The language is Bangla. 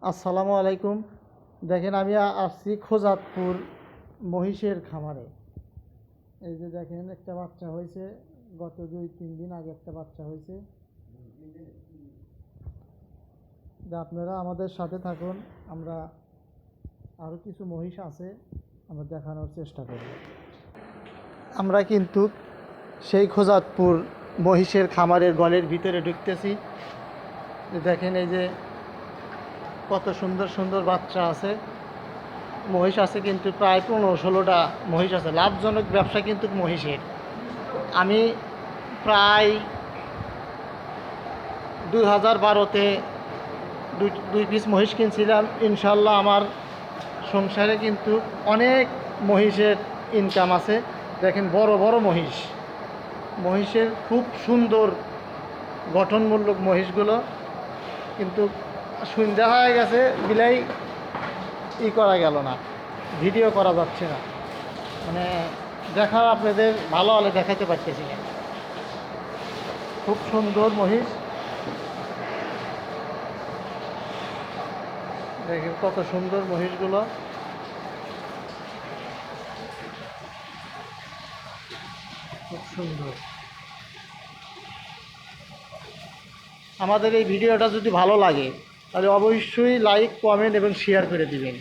আসসালামু আলাইকুম। দেখেন আমি আসছি খোজাতপুর মহিষের খামারে। এই যে দেখেন একটা বাচ্চা হয়েছে, গত 2-3 দিন আগে একটা বাচ্চা হয়েছে। আপনারা আমাদের সাথে থাকুন, আমরা আরও কিছু মহিষ আছে আমরা দেখানোর চেষ্টা করি। আমরা কিন্তু সেই খোজাতপুর মহিষের খামারের গলের ভিতরে ঢুকতেছি। দেখেন এই যে কত সুন্দর সুন্দর বাচ্চা আছে, মহিষ আছে কিন্তু প্রায় 15-16টা মহিষ আছে। লাভজনক ব্যবসা কিন্তু মহিষের। আমি প্রায় 2012-তে দুই পিস মহিষ কিনছিলাম। ইনশাল্লাহ আমার সংসারে কিন্তু অনেক মহিষের ইনকাম আছে। দেখেন বড় বড় মহিষের খুব সুন্দর গঠনমূলক মহিষগুলো, কিন্তু সন্ধ্যা হয়ে গেছে বিলাই করা গেল না, ভিডিও করা যাচ্ছে না। মানে দেখা আপনাদের ভালো হলে দেখাতে পারতেছি না। খুব সুন্দর মহিষ, দেখেন কত সুন্দর মহিষগুলো। খুব সুন্দর। আমাদের এই ভিডিওটা যদি ভালো লাগে তাহলে অবশ্যই লাইক, কমেন্ট এবং শেয়ার করে দিবেন।